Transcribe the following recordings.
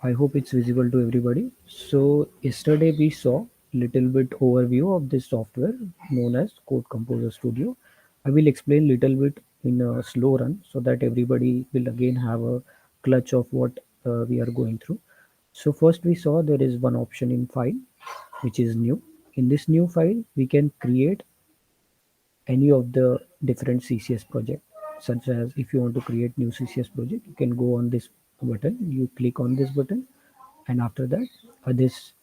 I hope it's visible to everybody. So yesterday we saw little bit overview of this software known as Code Composer Studio. I will explain little bit in a slow run so that everybody will again have a clutch of what we are going through. So first we saw there is one option in file which is new. In this new file we can create any of the different CCS project, such as if you want to create new CCS project, you can go on this button, you click on this button, and after that this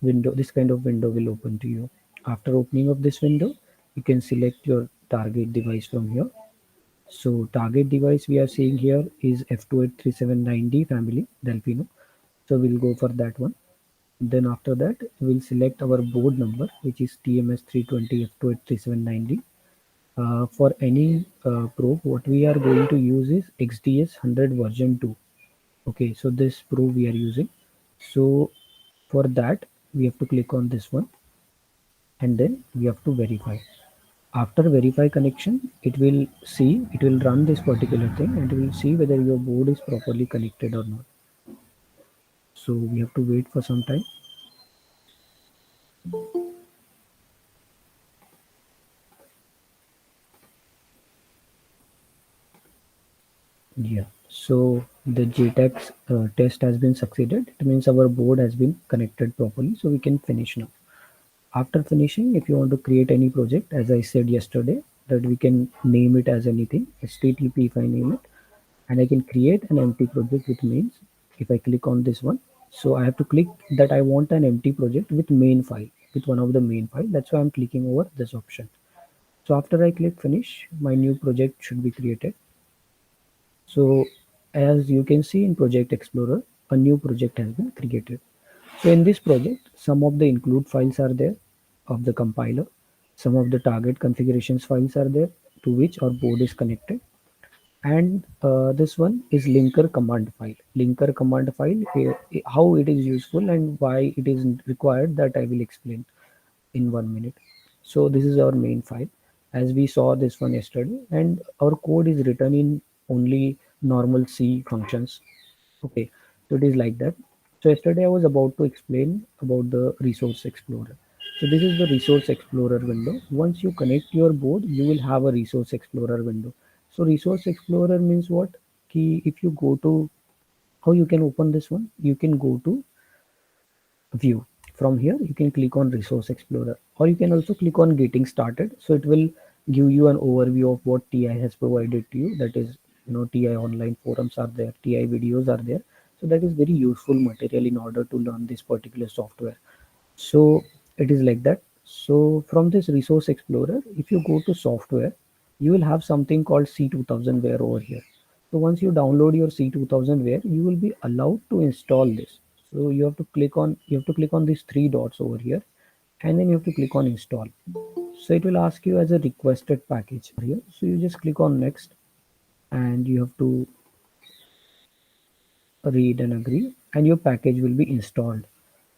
kind of window will open to you. After opening of this window, you can select your target device from here. So target device we are seeing here is F28379D family Delphino. So we'll go for that one. Then after that, we'll select our board number, which is TMS320 F28379D. For any probe, what we are going to use is XDS 100 version 2. Okay, so this probe we are using. So for that, we have to click on this one, and then we have to verify. After verify connection, it will run this particular thing, and it will see whether your board is properly connected or not. So we have to wait for some time. Yeah. So the JTAX test has been succeeded. It means our board has been connected properly, so we can finish now. After finishing, if you want to create any project, as I said yesterday, that we can name it as anything, HTTP if I name it, and I can create an empty project with mains. If I click on this one, so I have to click that I want an empty project with main file, with one of the main file. That's why I'm clicking over this option. So after I click finish, my new project should be created. So as you can see in Project Explorer, a new project has been created. So in this project, some of the include files are there of the compiler. Some of the target configurations files are there to which our board is connected. And this one is linker command file. Linker command file, how it is useful and why it is required, that I will explain in 1 minute. So this is our main file, as we saw this one yesterday, and our code is written in only normal C functions. Okay, so it is like that. So yesterday I was about to explain about the resource explorer. So this is the resource explorer window. Once you connect your board, you will have a resource explorer window. So resource explorer means what? Key, if you go to, how you can open this one, you can go to view. From here you can click on resource explorer, or you can also click on getting started. So it will give you an overview of what TI has provided to you. That is, TI online forums are there, TI videos are there. So that is very useful material in order to learn this particular software. So it is like that. So from this resource explorer, if you go to software, you will have something called C2000ware over here. So once you download your C2000ware, you will be allowed to install this. So you have to click on these three dots over here, and then you have to click on install. So it will ask you as a requested package here. So you just click on next, and you have to read and agree, and your package will be installed.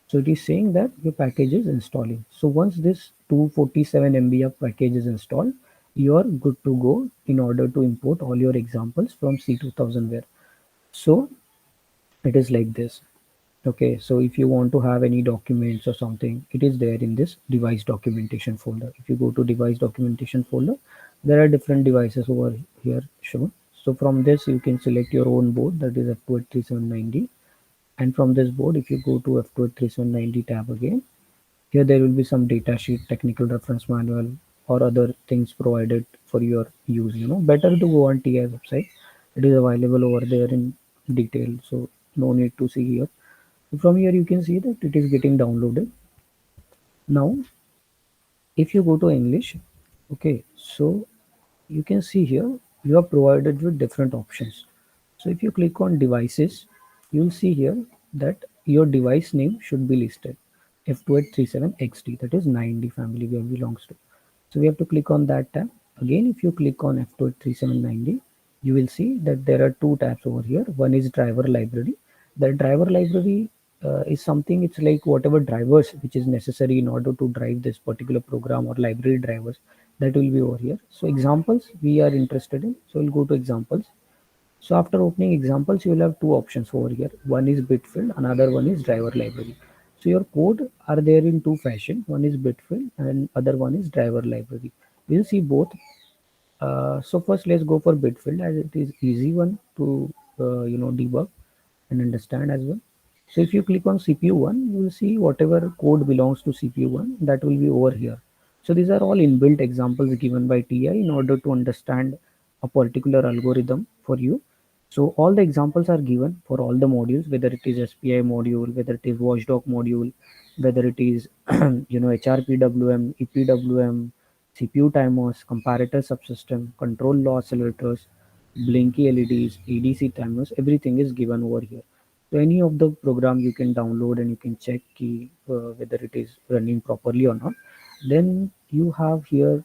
So it is saying that your package is installing. So once this 247 MB of package is installed, you are good to go in order to import all your examples from C2000ware. So it is like this. Okay, so if you want to have any documents or something, it is there in this device documentation folder. If you go to device documentation folder, there are different devices over here shown. So from this you can select your own board, that is F28790. And from this board, if you go to F28790 tab again, here there will be some data sheet, technical reference manual, or other things provided for your use. Better to go on TI website. It is available over there in detail, so no need to see here. From here you can see that it is getting downloaded. Now if you go to English, okay, so you can see here you are provided with different options. So if you click on devices, you'll see here that your device name should be listed, F2837XD, that is 9D family where belongs to. So we have to click on that tab. Again, if you click on F283790, you will see that there are two tabs over here. One is driver library. The driver library is something, it's like whatever drivers which is necessary in order to drive this particular program, or library drivers, that will be over here. So examples we are interested in. So we'll go to examples. So after opening examples, you will have two options over here. One is bitfill, another one is driver library. So your code are there in two fashion. One is bitfill and other one is driver library. We'll see both. So first let's go for bitfill as it is easy one to debug and understand as well. So if you click on CPU1, you will see whatever code belongs to CPU1 that will be over here. So these are all inbuilt examples given by TI in order to understand a particular algorithm for you. So all the examples are given for all the modules, whether it is SPI module, whether it is watchdog module, whether it is HRPWM, EPWM, CPU timers, comparator subsystem, control law accelerators, blinky LEDs, EDC timers, everything is given over here. So any of the program you can download and you can check whether it is running properly or not. Then you have here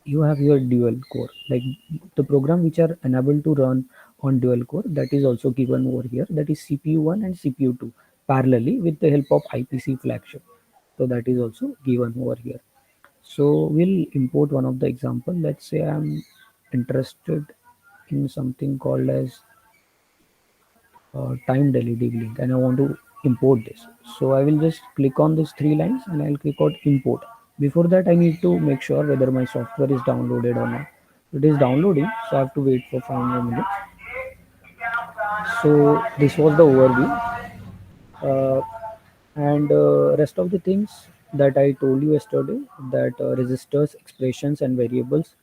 dual core, like the program which are enabled to run on dual core, that is also given over here, that is CPU1 and CPU2 parallelly with the help of IPC flagship. So that is also given over here. So we'll import one of the example. Let's say I'm interested in something called as timed LED blink and I want to import this. So I will just click on these three lines and I'll click on import. Before that, I need to make sure whether my software is downloaded or not. It is downloading, so I have to wait for 5 more minutes. So this was the overview. Uh, and rest of the things that I told you yesterday, that registers, expressions, and variables,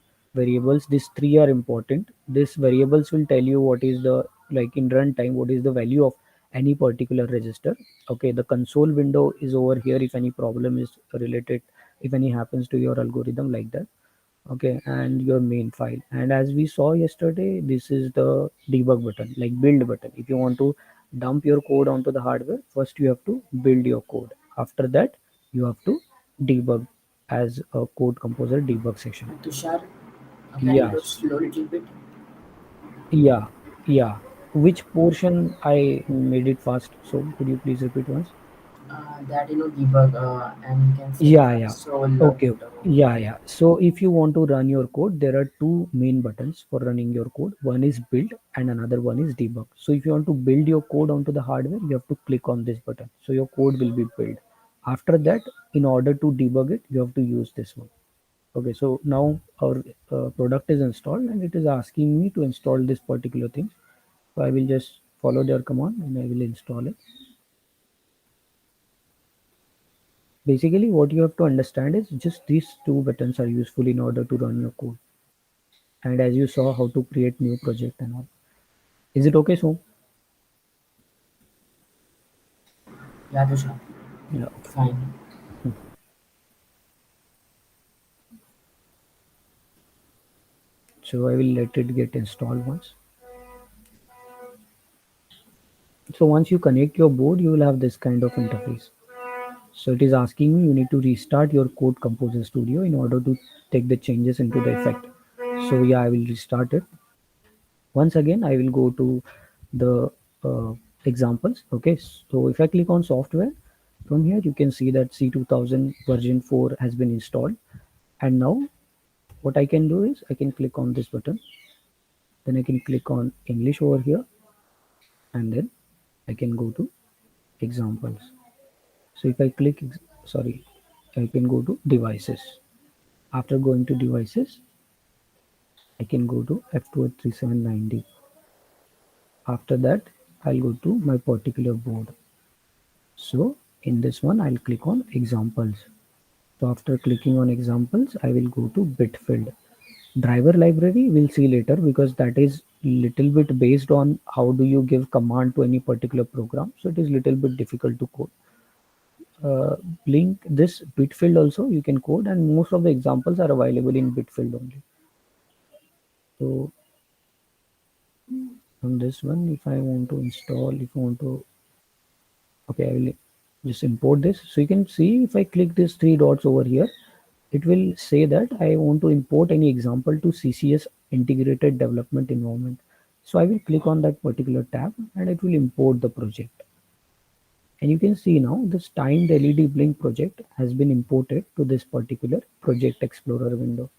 these three are important. These variables will tell you what is the, like in runtime, what is the value of any particular register. Okay, the console window is over here if any problem is related, if any happens to your algorithm like that. Okay, and your main file, and as we saw yesterday, this is the debug button, like build button. If you want to dump your code onto the hardware, first you have to build your code. After that, you have to debug as a code composer debug section. Tushar, can you go Yes. slow a little bit? Yeah, yeah. Which portion I made it fast? So could you please repeat once? That debug, and you can say Yeah, yeah. so low Okay, bit okay. over Yeah, there. yeah. So if you want to run your code, there are two main buttons for running your code. One is build and another one is debug. So if you want to build your code onto the hardware, you have to click on this button. So your code will be built. After that, in order to debug it, you have to use this one. Okay, so now our product is installed and it is asking me to install this particular thing. So I will just follow their command and I will install it. Basically, what you have to understand is just these two buttons are useful in order to run your code. And as you saw how to create new project and all. Is it okay? So Yeah, Tushar, yeah, okay. fine. So I will let it get installed once. So once you connect your board, you will have this kind of interface. So it is asking me you need to restart your code composer studio in order to take the changes into the effect. So yeah, I will restart it. Once again, I will go to the examples. Okay, so if I click on software, from here you can see that C2000 version 4 has been installed. And now what I can do is I can click on this button, then I can click on English over here, and then I can go to examples. So if I click, sorry, I can go to devices. After going to devices, I can go to F23790. After that, I'll go to my particular board. So in this one, I'll click on examples. So after clicking on examples, I will go to bitfield. Driver library we'll see later because that is little bit based on how do you give command to any particular program. So it is little bit difficult to code. Uh, Blink this bitfield also you can code, and most of the examples are available in bitfield only. So on this one, if I want to install, if I want to, okay, I will just import this. So you can see if I click these three dots over here, it will say that I want to import any example to CCS integrated development environment. So I will click on that particular tab and it will import the project. And you can see now this timed LED blink project has been imported to this particular project explorer window.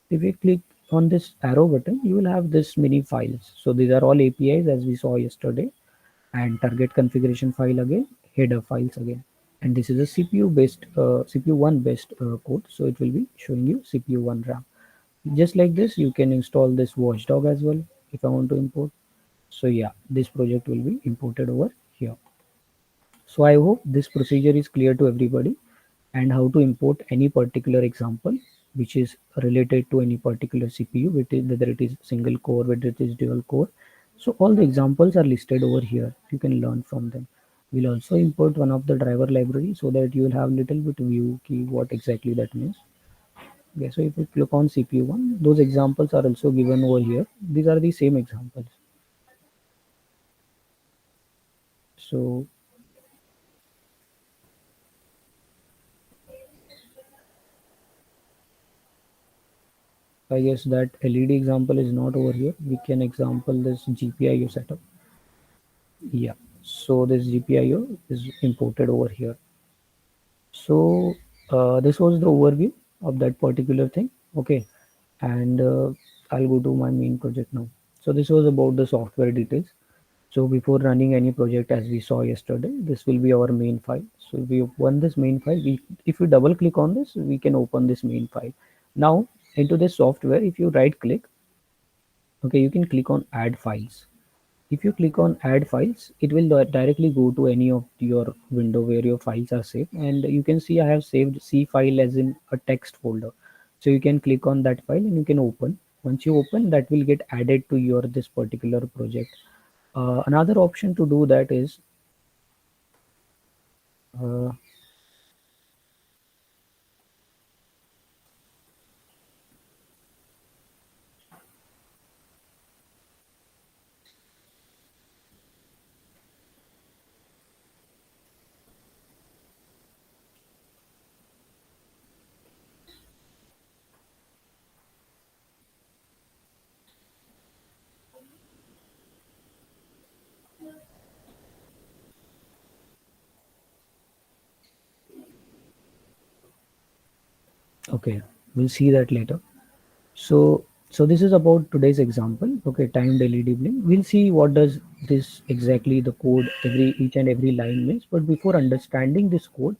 If we click on this arrow button, you will have this many files. So these are all APIs as we saw yesterday, and target configuration file again, header files again. And this is a CPU based, CPU1 based code. So it will be showing you CPU1 RAM. Just like this, you can install this watchdog as well if I want to import. So yeah, this project will be imported over here. So I hope this procedure is clear to everybody, and how to import any particular example which is related to any particular CPU, whether it is single core, whether it is dual core. So all the examples are listed over here. You can learn from them. We'll also import one of the driver library so that you will have little bit view key what exactly that means. Okay, so if you click on CPU1, those examples are also given over here. These are the same examples. So I guess that LED example is not over here. We can example this GPIO setup. Yeah. So this GPIO is imported over here. So this was the overview of that particular thing. Okay. And I'll go to my main project now. So this was about the software details. So before running any project, as we saw yesterday, this will be our main file. So if we open this main file, if you double click on this, we can open this main file. Now into this software, if you right click, okay, you can click on add files. If you click on add files, it will directly go to any of your window where your files are saved, and you can see I have saved C file as in a text folder. So you can click on that file and you can open. Once you open, that will get added to your this particular project. Another option to do that is uh, okay, we'll see that later. So this is about today's example. Okay, timed LED blink. We'll see what does this exactly the code every each and every line means. But before understanding this code,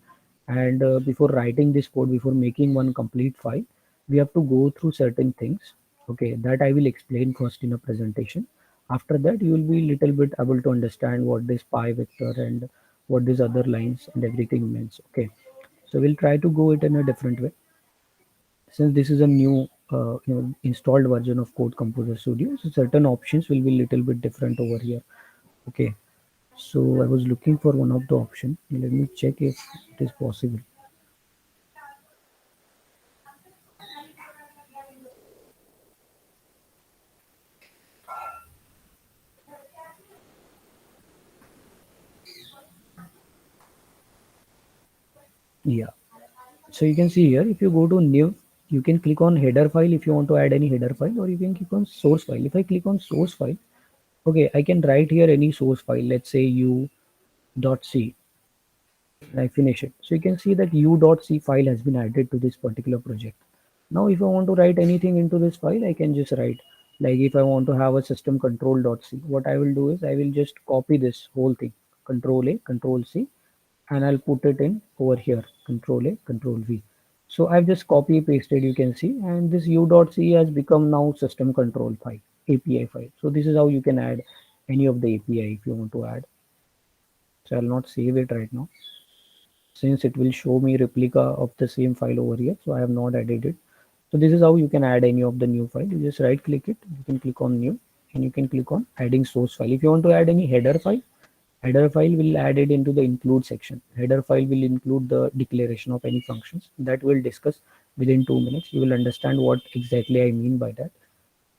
and before writing this code, before making one complete file, we have to go through certain things. Okay, that I will explain first in a presentation. After that, you will be little bit able to understand what this pi vector and what these other lines and everything means. Okay, so we'll try to go it in a different way. Since this is a new installed version of Code Composer Studio, so certain options will be little bit different over here. Okay, so I was looking for one of the option. Let me check if it is possible. Yeah, so you can see here, if you go to new, you can click on header file if you want to add any header file, or you can click on source file. If I click on source file, okay, I can write here any source file, let's say u.c, and I finish it. So you can see that u.c file has been added to this particular project. Now, if I want to write anything into this file, I can just write, like if I want to have a system control.c, what I will do is I will just copy this whole thing, control A, control C, and I'll put it in over here, control A, control V. So I've just copy pasted, you can see, and this u.c has become now system control file, API file. So this is how you can add any of the API if you want to add. So I'll not save it right now, since it will show me replica of the same file over here, so I have not added it. So this is how you can add any of the new file. You just right click it, you can click on new, and you can click on adding source file. If you want to add any header file will add it into the include section. Header file will include the declaration of any functions that we'll discuss within 2 minutes. You will understand what exactly I mean by that.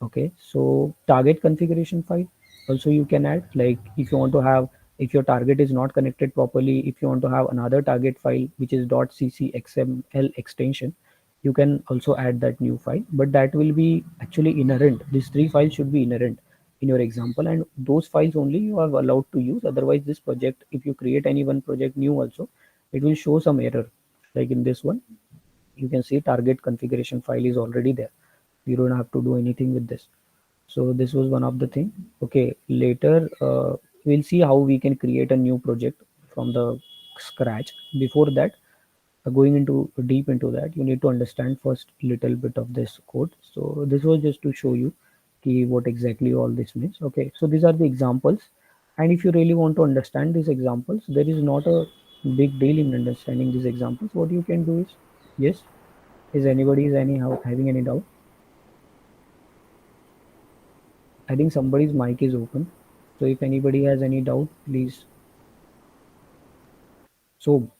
Okay, so target configuration file also you can add, like if you want to have, if your target is not connected properly, if you want to have another target file which is .ccxml extension, you can also add that new file, but that will be actually inherent. These three files should be inherent in your example, and those files only you are allowed to use. Otherwise, this project, if you create any one project new also, it will show some error. Like in this one, you can see target configuration file is already there. You don't have to do anything with this. So this was one of the thing. Okay, later we'll see how we can create a new project from the scratch. Before that, going into deep into that, you need to understand first little bit of this code. So this was just to show you what exactly all this means. Okay, so these are the examples, and if you really want to understand these examples, there is not a big deal in understanding these examples. What you can do is, yes, is anybody is anyhow having any doubt? I think somebody's mic is open. So if anybody has any doubt, please. So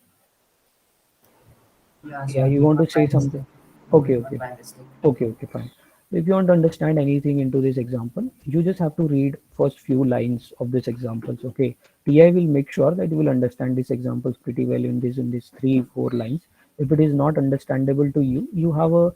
Yeah, so yeah, I you gave want one to by say mistake. something? I Okay, gave one okay. by mistake. Okay, okay, fine. If you want to understand anything into this example, you just have to read first few lines of this examples. Okay, TI will make sure that you will understand these examples pretty well in this 3 4 lines. If it is not understandable to you, you have a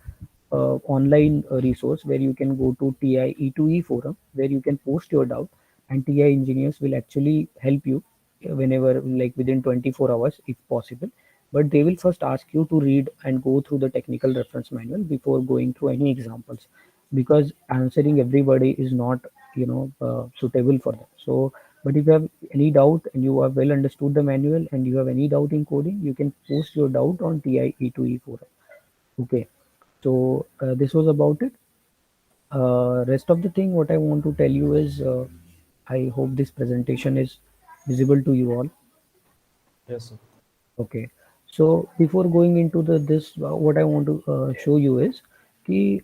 online resource where you can go to TI E2E forum where you can post your doubt, and TI engineers will actually help you whenever, like within 24 hours if possible. But they will first ask you to read and go through the technical reference manual before going through any examples, because answering everybody is not, suitable for them. So but if you have any doubt and you have well understood the manual and you have any doubt in coding, you can post your doubt on TI E2E forum. Okay, so this was about it. Rest of the thing what I want to tell you is, I hope this presentation is visible to you all. Yes, sir. Okay, so before going into the this, what I want to show you is ki,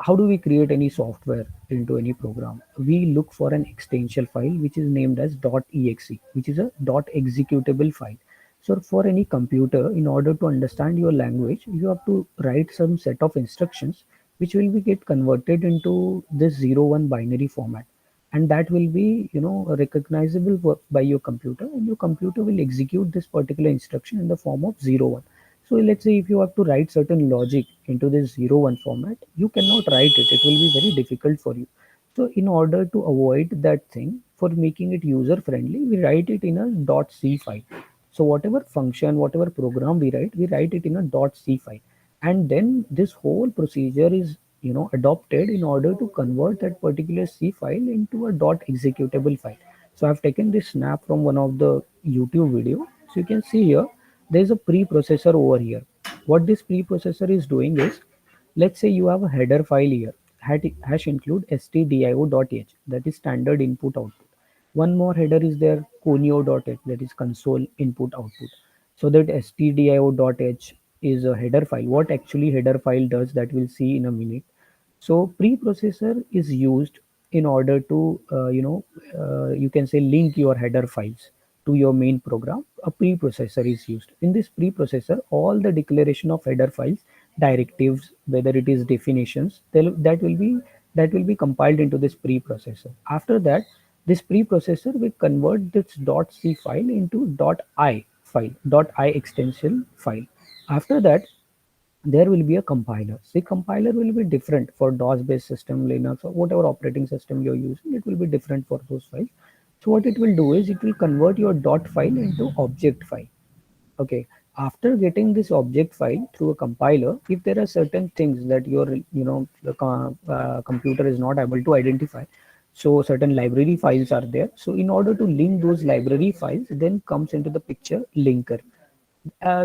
how do we create any software into any program? We look for an extension file which is named as .exe, which is a .executable file. So for any computer, in order to understand your language, you have to write some set of instructions which will be get converted into this 0 1 binary format, and that will be, recognizable by your computer, and your computer will execute this particular instruction in the form of 0 1. So let's say if you have to write certain logic into this 0 1 format, you cannot write it. It will be very difficult for you. So in order to avoid that thing, for making it user friendly, we write it in a .c file. So whatever function, whatever program we write it in a .c file, and then this whole procedure is, adopted in order to convert that particular C file into a .executable file. So I've taken this snap from one of the YouTube video. So you can see here, there's a preprocessor over here. What this preprocessor is doing is, let's say you have a header file here, hash include stdio.h, that is standard input output. One more header is there, conio.h, that is console input output. So that stdio.h is a header file. What actually header file does, that we'll see in a minute. So preprocessor is used in order to, you can say, link your header files to your main program. A preprocessor is used. In this preprocessor, all the declaration of header files, directives, whether it is definitions, that will be compiled into this preprocessor. After that, this preprocessor will convert this .c file into .i file, .i extension file. After that, there will be a compiler. The compiler will be different for DOS based system, Linux, or whatever operating system you're using. It will be different for those files. So what it will do is it will convert your dot file into object file. Okay, after getting this object file through a compiler, if there are certain things that your, the computer is not able to identify, so certain library files are there. So in order to link those library files, then comes into the picture linker.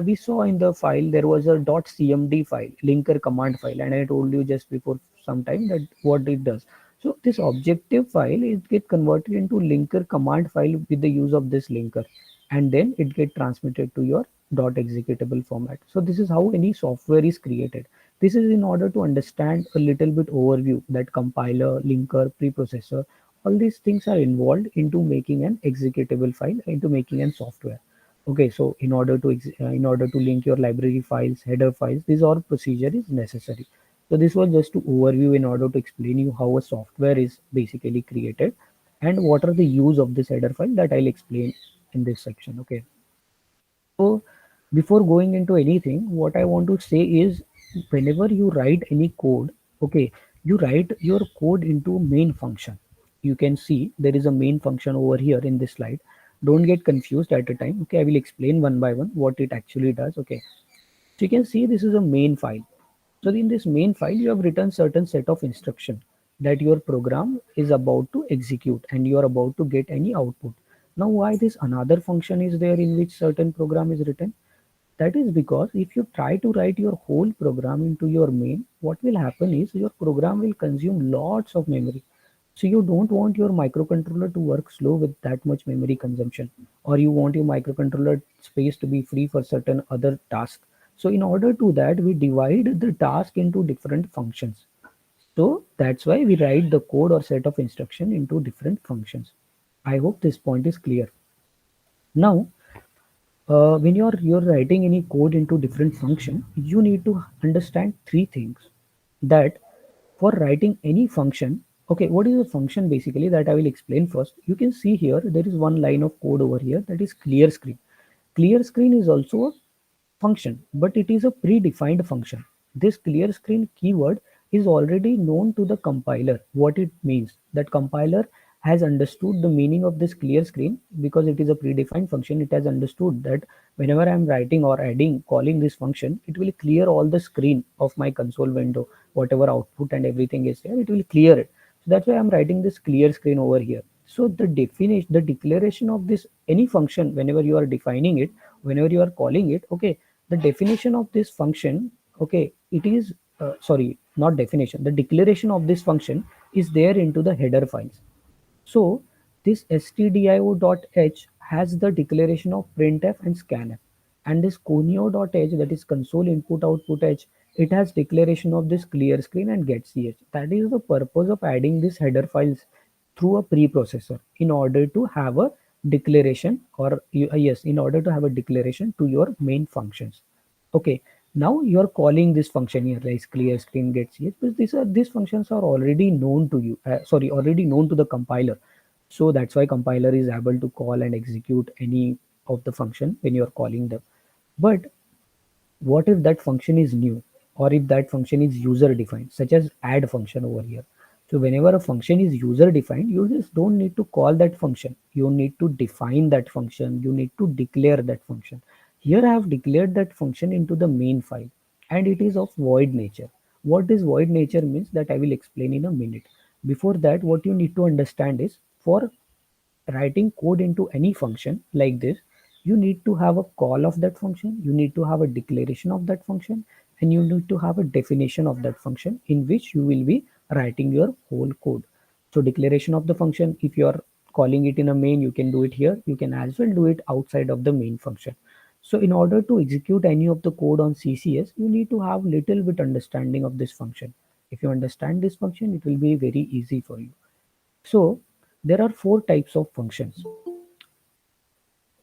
We saw in the file there was a .cmd file, linker command file, and I told you just before some time that what it does. So this objective file is get converted into linker command file with the use of this linker, and then it get transmitted to your .executable format. So this is how any software is created. This is in order to understand a little bit overview that compiler, linker, preprocessor, all these things are involved into making an executable file, into making an software. Okay, so in order to link your library files, header files, this all procedure is necessary. So this was just to overview in order to explain you how a software is basically created and what are the use of this header file that I'll explain in this section. Okay, so before going into anything, what I want to say is, whenever you write any code, okay, you write your code into main function. You can see there is a main function over here in this slide. Don't get confused at a time. Okay, I will explain one by one what it actually does. Okay, so you can see this is a main file. So in this main file, you have written certain set of instruction that your program is about to execute and you are about to get any output. Now, why this another function is there in which certain program is written? That is because if you try to write your whole program into your main, what will happen is your program will consume lots of memory. So you don't want your microcontroller to work slow with that much memory consumption, or you want your microcontroller space to be free for certain other tasks. So in order to that, we divide the task into different functions. So that's why we write the code or set of instruction into different functions. I hope this point is clear. Now, when you're writing any code into different function, you need to understand three things. That for writing any function, okay, what is a function basically, that I will explain first. You can see here there is one line of code over here, that is clear screen. Clear screen is also a function, but it is a predefined function. This clear screen keyword is already known to the compiler. What it means, that compiler has understood the meaning of this clear screen because it is a predefined function. It has understood that whenever I am writing or adding calling this function, it will clear all the screen of my console window, whatever output and everything is there, it will clear it. So that's why I'm writing this clear screen over here. So the definition, the declaration of this any function, whenever you are defining it, whenever you are calling it, okay, the definition of this function, okay, it is sorry, not definition, the declaration of this function is there into the header files. So this stdio.h has the declaration of printf and scanf, and this conio.h, that is console input output h, it has declaration of this clear screen and getch. That is the purpose of adding these header files through a preprocessor, in order to have a declaration, or yes, in order to have a declaration to your main functions. Okay, now you're calling this function here, like clear screen gets here, because these functions are already known to you, sorry, already known to the compiler. So that's why compiler is able to call and execute any of the function when you're calling them. But what if that function is new, or if that function is user defined, such as add function over here? So whenever a function is user defined, you just don't need to call that function, you need to define that function, you need to declare that function. Here I have declared that function into the main file, and it is of void nature. What this void nature means, that I will explain in a minute. Before that, what you need to understand is, for writing code into any function like this, you need to have a call of that function, you need to have a declaration of that function, and you need to have a definition of that function in which you will be writing your whole code. So declaration of the function, if you are calling it in a main, you can do it here, you can as well do it outside of the main function. So in order to execute any of the code on ccs, you need to have little bit understanding of this function. If you understand this function, it will be very easy for you. So there are four types of functions.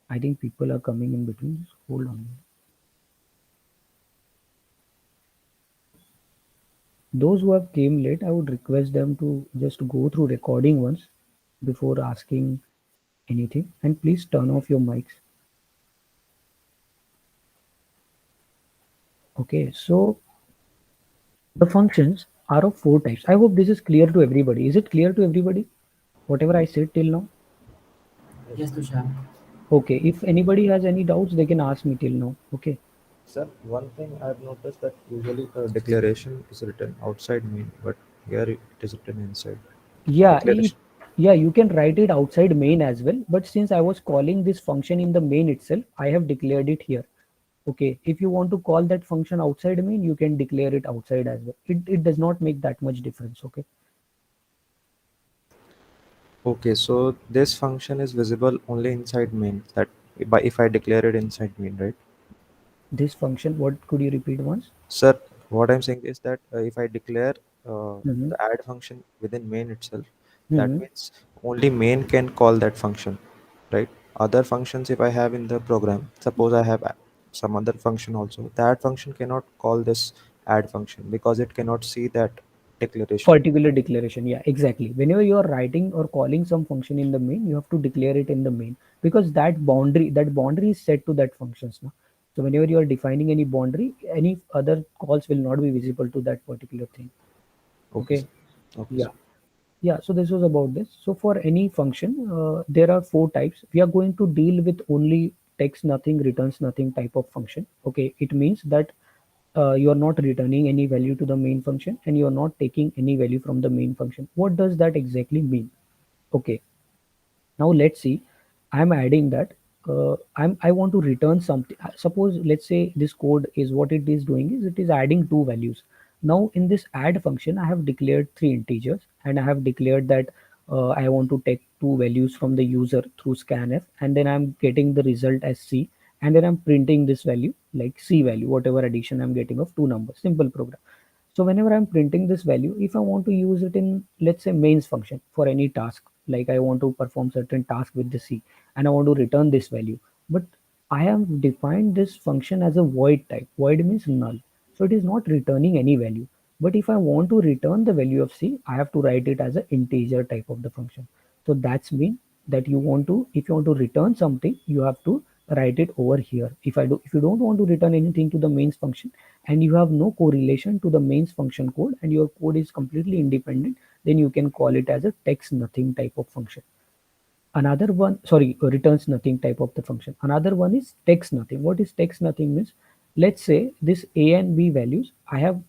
I think people are coming in between. Just hold on. Those who have came late, I would request them to just go through recording once before asking anything. And please turn off your mics. Okay, so the functions are of four types. I hope this is clear to everybody. Is it clear to everybody? Whatever I said till now? Yes, Yes, sir. Tushar. Okay, if anybody has any doubts, they can ask me till now. Okay. Sir, one thing I've noticed that usually a declaration is written outside main, but here it is written inside. Yeah, Declaration. yeah, you can write it outside main as well. But since I was calling this function in the main itself, I have declared it here. Okay, if you want to call that function outside main, you can declare it outside as well. It does not make that much difference. Okay, Okay, so this function is visible only inside main. That if I declare it inside main, right? this function, what could you repeat once? Sir, what I'm saying is that if I declare Mm-hmm. the add function within main itself, that Mm-hmm. means only main can call that function, right? Other functions, if I have in the program, suppose I have some other function also, that function cannot call this add function because it cannot see that declaration. Particular declaration, yeah, exactly. Whenever you are writing or calling some function in the main, you have to declare it in the main, because that boundary is set to that functions now. So whenever you are defining any boundary, any other calls will not be visible to that particular thing. Okay, Okay, sir. Okay, yeah, sir. yeah. So this was about this. So for any function, there are four types. We are going to deal with only text nothing, returns nothing type of function. Okay, it means that you are not returning any value to the main function, and you are not taking any value from the main function. What does that exactly mean? Okay, now let's see. I'm adding that I want to return something. Suppose let's say this code is what it is doing is it is adding two values. Now in this add function, I have declared three integers, and I have declared that I want to take two values from the user through scanf, and then I'm getting the result as C, and then I'm printing this value like C value, whatever addition I'm getting of two numbers. Simple program. So whenever I'm printing this value, if I want to use it in, let's say, mains function for any task, like I want to perform certain task with the C and I want to return this value, but I have defined this function as a void type. Void means null. So it is not returning any value. But if I want to return the value of C, I have to write it as an integer type of the function. So that's mean that you want to, if you want to return something, you have to write it over here. If you don't want to return anything to the mains function, and you have no correlation to the mains function code, and your code is completely independent, then you can call it as a text nothing type of function. Another one, sorry, returns nothing type of the function. Another one is text nothing. What is text nothing means? Let's say this a and b values, I have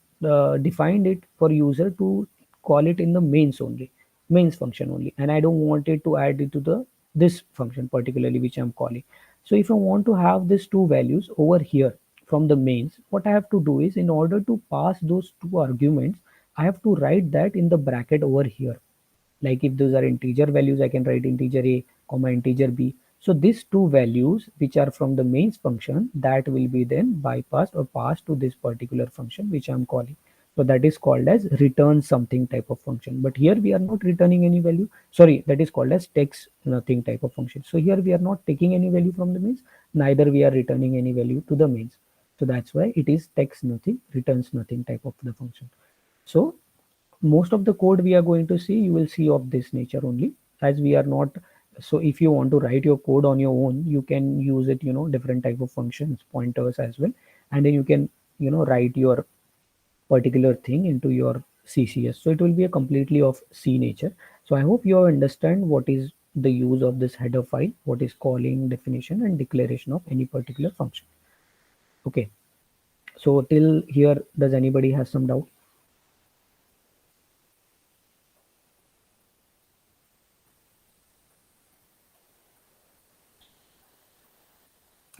defined it for user to call it in the mains only, mains function only, and I don't want it to add it to the this function particularly which I'm calling. So if I want to have these two values over here from the mains, what I have to do is, in order to pass those two arguments, I have to write that in the bracket over here. Like if those are integer values, I can write integer a comma integer b. So these two values which are from the mains function, that will be then bypassed or passed to this particular function which I'm calling. So that is called as return something type of function. But here we are not returning any value. Sorry, that is called as text nothing type of function. So here we are not taking any value from the mains, neither we are returning any value to the mains. So that's why it is text nothing, returns nothing type of the function. So most of the code we are going to see, you will see of this nature only, as we are not. So if you want to write your code on your own, you can use it, different type of functions, pointers as well, and then you can write your particular thing into your ccs, so it will be a completely of c nature. So I hope you understand what is the use of this header file, what is calling, definition and declaration of any particular function. Okay, so till here, does anybody has some doubt?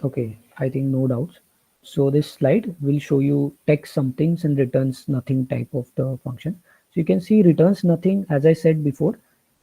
Okay, I think no doubts. So this slide will show you text somethings and returns nothing type of the function. So you can see returns nothing, as I said before,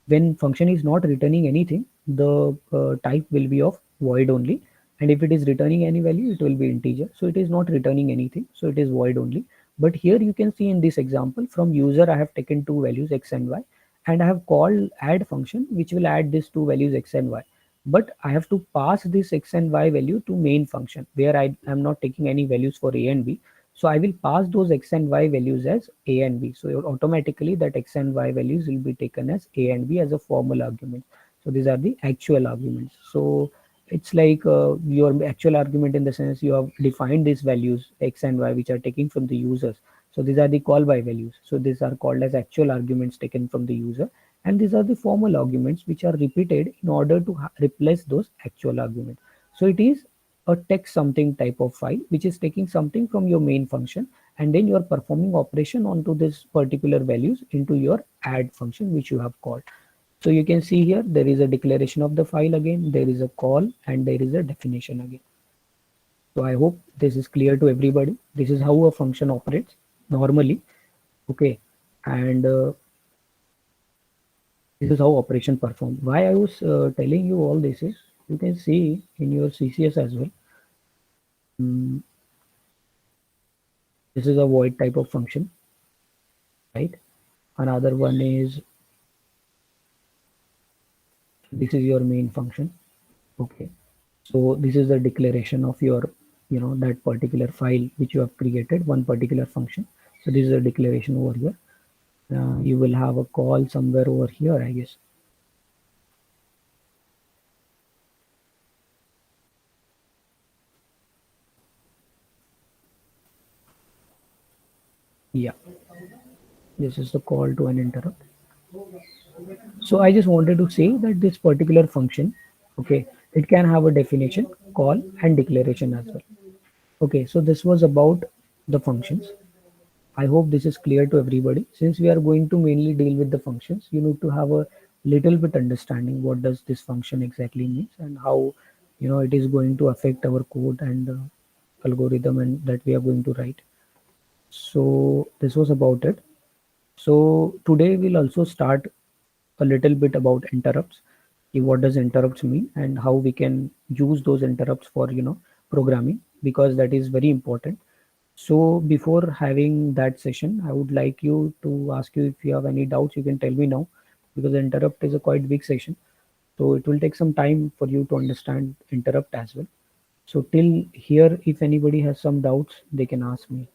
when function is not returning anything, the type will be of void only. And if it is returning any value, it will be integer. So it is not returning anything. So it is void only. But here you can see in this example, from user, I have taken two values x and y, and I have called add function, which will add these two values x and y, but I have to pass this x and y value to main function where I am not taking any values for a and b. So I will pass those x and y values as a and b. So automatically that x and y values will be taken as a and b as a formal argument. So these are the actual arguments. So it's like your actual argument, in the sense you have defined these values x and y which are taken from the users. So these are the call by values. So these are called as actual arguments taken from the user, and these are the formal arguments which are repeated in order to replace those actual arguments. So it is a text something type of file which is taking something from your main function, and then you are performing operation onto this particular values into your add function which you have called. So you can see here there is a declaration of the file again, there is a call, and there is a definition again. So I hope this is clear to everybody. This is how a function operates normally. Okay, and this is how operation perform. Why I was telling you all this is, you can see in your ccs as well. Mm, this is a void type of function, right? Another one is, this is your main function. Okay, so this is the declaration of your, that particular file which you have created, one particular function. So this is a declaration over here. You will have a call somewhere over here, I guess. Yeah, this is the call to an interrupt. So I just wanted to say that this particular function, okay, it can have a definition, call, and declaration as well. Okay, so this was about the functions. I hope this is clear to everybody. Since we are going to mainly deal with the functions, you need to have a little bit understanding what does this function exactly means and how it is going to affect our code and algorithm and that we are going to write. So this was about it. So today we'll also start a little bit about interrupts. What does interrupts mean and how we can use those interrupts for programming, because that is very important. So before having that session, I would like you to ask you if you have any doubts, you can tell me now, because the interrupt is a quite big session. So it will take some time for you to understand interrupt as well. So till here, if anybody has some doubts, they can ask me.